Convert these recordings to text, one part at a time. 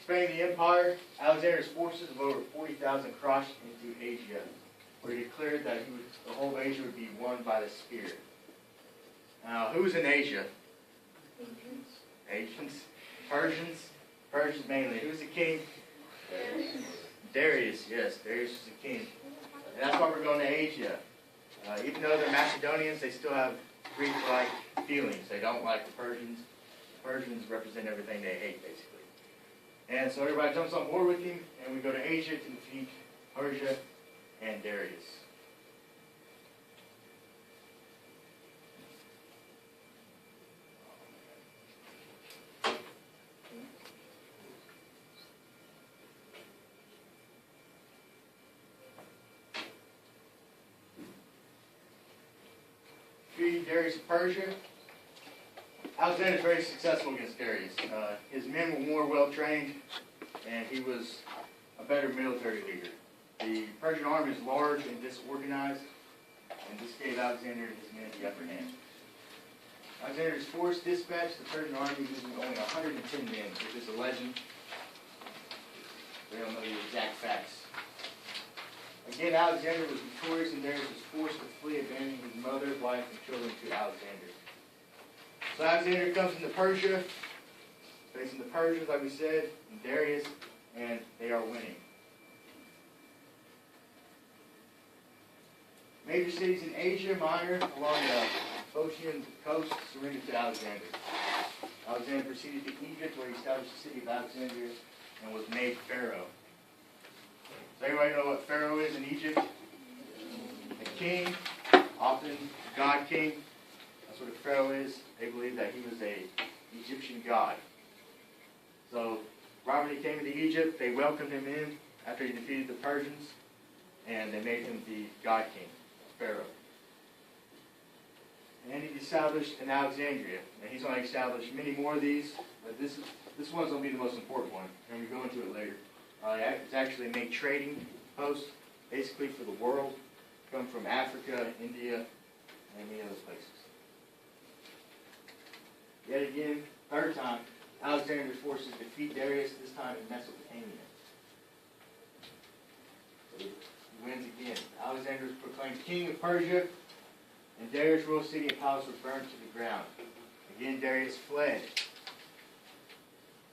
expanding the empire, Alexander's forces of over 40,000 crossed into Asia, where he declared that the whole of Asia would be won by the spear. Now, who's in Asia? Asians. Persians mainly. Who's the king? Darius. Yes, Darius is the king. And that's why we're going to Asia. Even though they're Macedonians, they still have Greek-like feelings. They don't like the Persians. The Persians represent everything they hate, basically. And so everybody jumps on board with him, and we go to Asia to defeat Persia and Darius. Defeating Darius of Persia. Alexander is very successful against Darius. His men were more well-trained, and he was a better military leader. The Persian army is large and disorganized, and this gave Alexander and his men the upper hand. Alexander's force dispatched the Persian army using only 110 men, which is a legend. We don't know the exact facts. Again, Alexander was victorious, and Darius was forced to flee, abandoning his mother, wife, and children to Alexander. So Alexander comes into Persia, facing the Persians, like we said, and Darius, and they are winning. Major cities in Asia Minor along the Phocian coast surrendered to Alexander. Alexander proceeded to Egypt, where he established the city of Alexandria and was made pharaoh. Does everybody know what pharaoh is in Egypt? A king, often god king. That's what a pharaoh is. They believe that he was an Egyptian god. So right when he came into Egypt, they welcomed him in after he defeated the Persians, and they made him the god king, pharaoh. And he established an Alexandria, and he's going to establish many more of these, but this one's going to be the most important one, and we'll go into it later. It's actually a main trading post, basically for the world, come from Africa, India, and many other places. Yet again, third time, Alexander's forces defeat Darius, this time in Mesopotamia. So he wins again. Alexander is proclaimed king of Persia, and Darius' royal city and palace were burned to the ground. Again, Darius fled.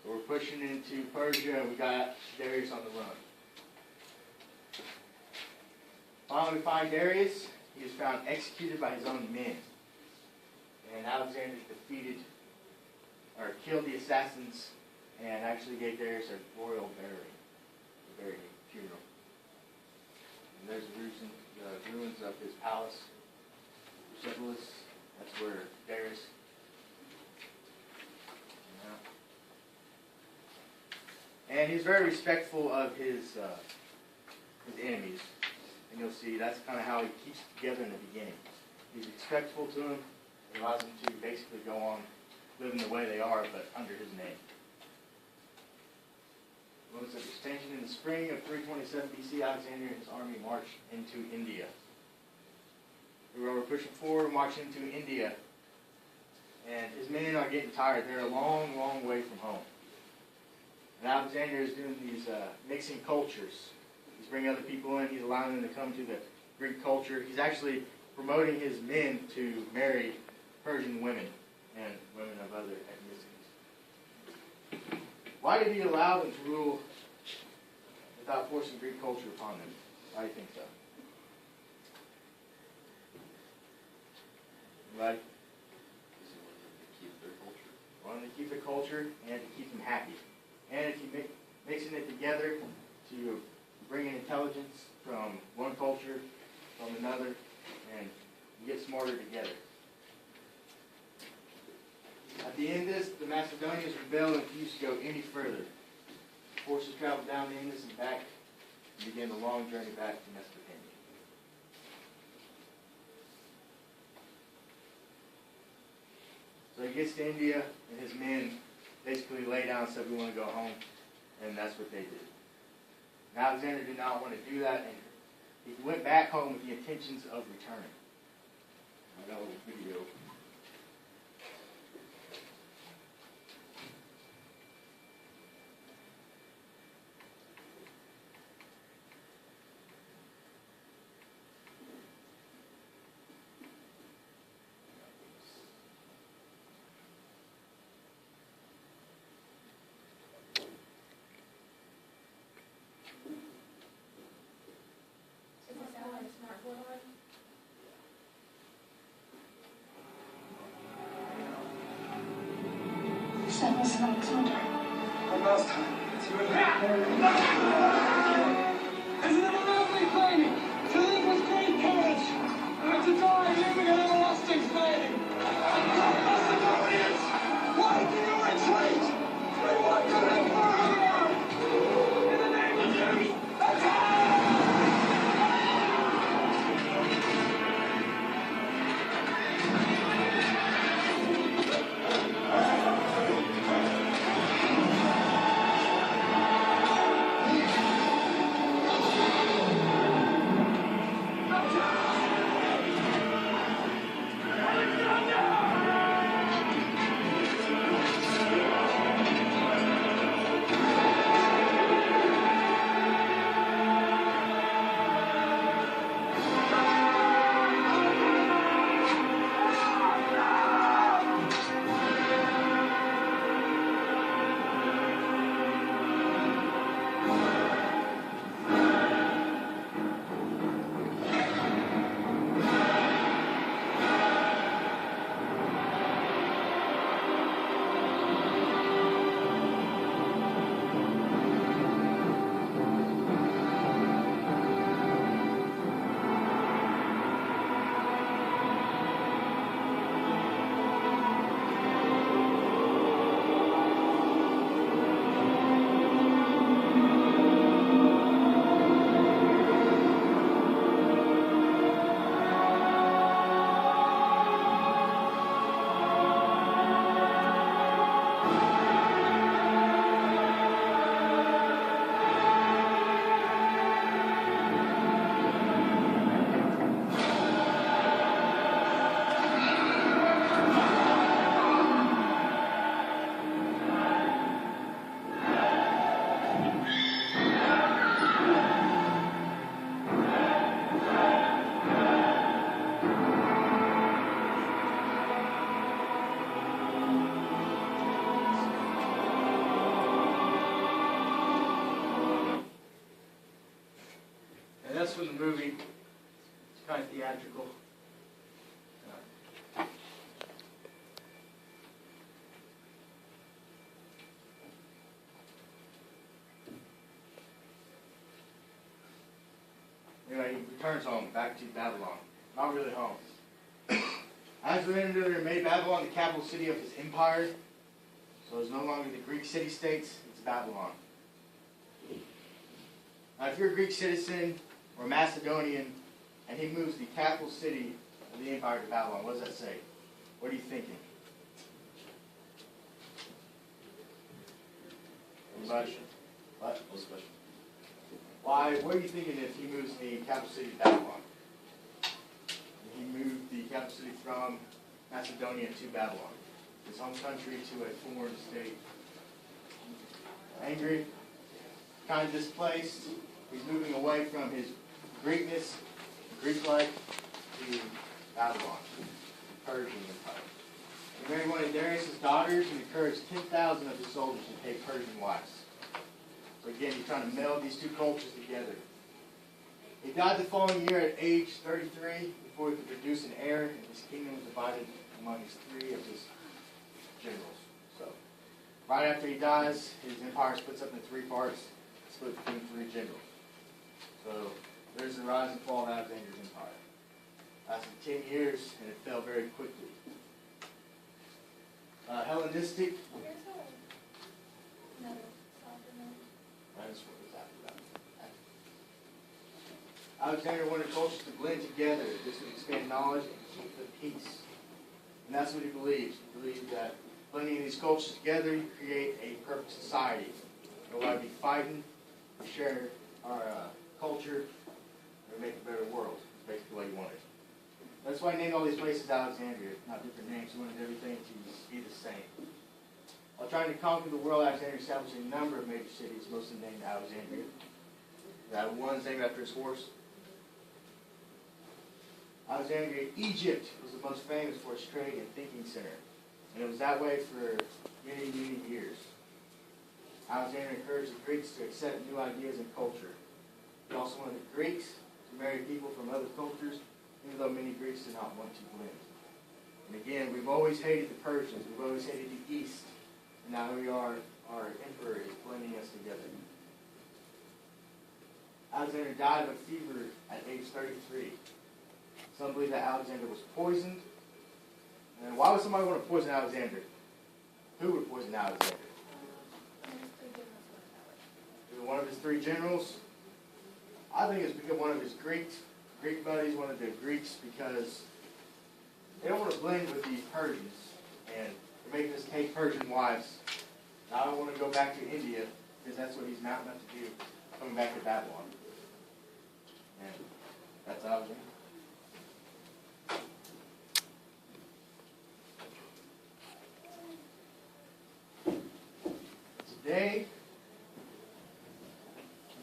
So we're pushing into Persia, and we got Darius on the run. Finally, we find Darius. He is found executed by his own men. And Alexander defeated, or killed the assassins, and actually gave Darius a royal burying, funeral. And there's the ruins of his palace, Persepolis. That's where Darius. And he's very respectful of his enemies. And you'll see that's kind of how he keeps together in the beginning. He's respectful to them. It allows them to basically go on living the way they are, but under his name. Once of extension in the spring of 327 BC, Alexander and his army marched into India. We were pushing forward, marching into India. And his men are getting tired. They're a long, long way from home. And Alexander is doing these mixing cultures. He's bringing other people in. He's allowing them to come to the Greek culture. He's actually promoting his men to marry Persian women and women of other ethnicities. Why did he allow them to rule without forcing Greek culture upon them? Why do you think so? Right? To keep their culture. Wanting to keep their culture and to keep them happy. And if you mixing it together to bring in intelligence from one culture, from another, and you get smarter together. At the end of this, the Macedonians rebelled and refused to go any further. Forces traveled down the Indus and back and began the long journey back to Mesopotamia. So he gets to India, and his men basically lay down and said, we want to go home, and that's what they did. And Alexander did not want to do that, and he went back home with the intentions of returning. I got a little video. Miss Alexander. One last time. Isn't it a lovely thing to live with great courage and to die leaving an everlasting fame? Macedonians, why do you retreat? We want to live forever! In the name of Zeus, attack! And that's from the movie. It's kind of theatrical. Anyway, he returns home, back to Babylon. Not really home. Alexander made Babylon the capital city of his empire. So it's no longer the Greek city-states, it's Babylon. Now, if you're a Greek citizen or Macedonian, and he moves the capital city of the empire to Babylon, what does that say? What are you thinking? Anybody? What? No special. Why? What are you thinking if he moves the capital city to Babylon? He moved the capital city from Macedonia to Babylon, his home country, to a foreign state. Angry, kind of displaced. He's moving away from his Greekness, Greek life, to Babylon, the Persian Empire. He married one of Darius' daughters and encouraged 10,000 of his soldiers to take Persian wives. So again, he's trying to meld these two cultures together. He died the following year at age 33 before he could produce an heir, and his kingdom was divided among his three of his generals. So, right after he dies, his empire splits up into three parts, split between three generals. So, there's the rise and fall of Alexander's empire. Lasted 10 years, and it fell very quickly. Hellenistic. That's what it's after that. Alexander wanted cultures to blend together. This would expand knowledge and keep the peace. And that's what he believed. He believed that blending these cultures together, you create a perfect society. No one would be fighting, we share our culture, and make a better world. That's basically what he wanted. That's why he named all these places Alexandria, not different names. He wanted everything to be the same. While trying to conquer the world, Alexander established a number of major cities, most of them named Alexandria. That one's named after his horse. Alexandria, Egypt, was the most famous for its trade and thinking center. And it was that way for many, many years. Alexander encouraged the Greeks to accept new ideas and culture. He also wanted the Greeks to marry people from other cultures, even though many Greeks did not want to blend. And again, we've always hated the Persians. We've always hated the East. And now Alexander died of a fever at age 33. Some believe that Alexander was poisoned. And why would somebody want to poison Alexander? Who would poison Alexander? One of his three generals. I think it's because one of his Greek buddies, one of the Greeks, because they don't want to blend with the Persians, and they're making us take Persian wives. Now I don't want to go back to India, because that's what he's mounting up to do, coming back to Babylon. And that's Alexander. Today,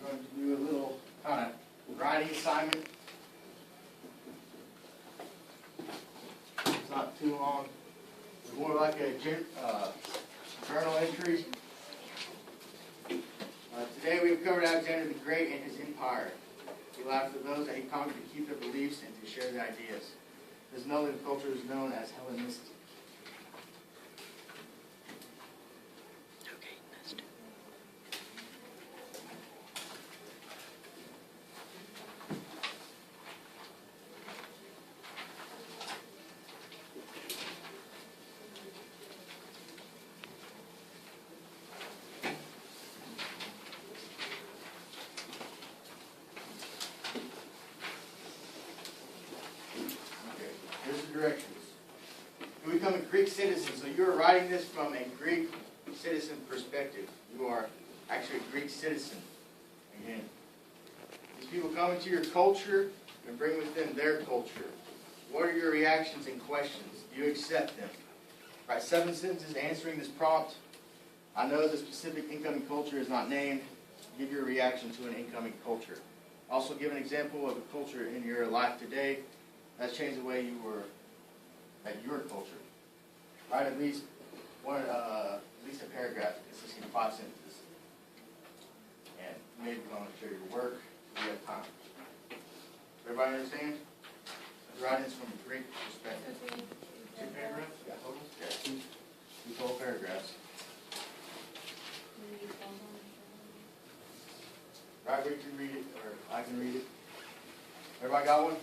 we're going to do a little kind of writing assignment. It's not too long. It's more like a journal entry. Today we've covered Alexander the Great and his empire. He allowed for those that he conquered to keep their beliefs and to share their ideas. This Northern culture is known as Hellenistic. Directions. You become a Greek citizen, so you are writing this from a Greek citizen perspective. You are actually a Greek citizen. Again, these people come into your culture and bring with them their culture. What are your reactions and questions? Do you accept them? Write 7 sentences answering this prompt. I know the specific incoming culture is not named. Give your reaction to an incoming culture. Also give an example of a culture in your life today that's changed the way you were at your culture. Write at least a paragraph consisting of 5 sentences. And maybe going to share your work if you have time. Everybody understand? Writing this from a Greek perspective. 2 paragraphs? Yeah, total? Yeah, 2 full paragraphs. Right, we can read it, or I can read it. Everybody got one?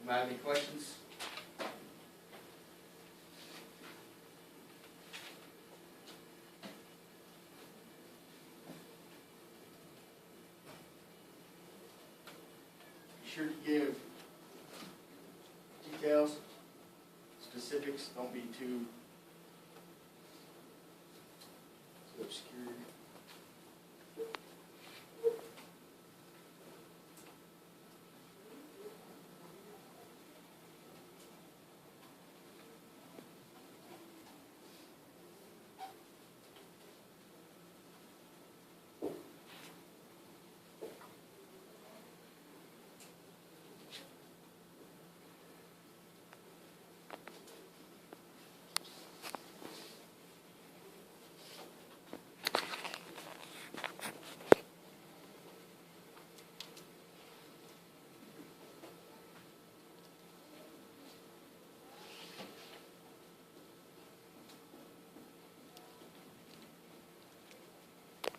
Anybody have any questions? Be sure to give details, specifics. Don't be too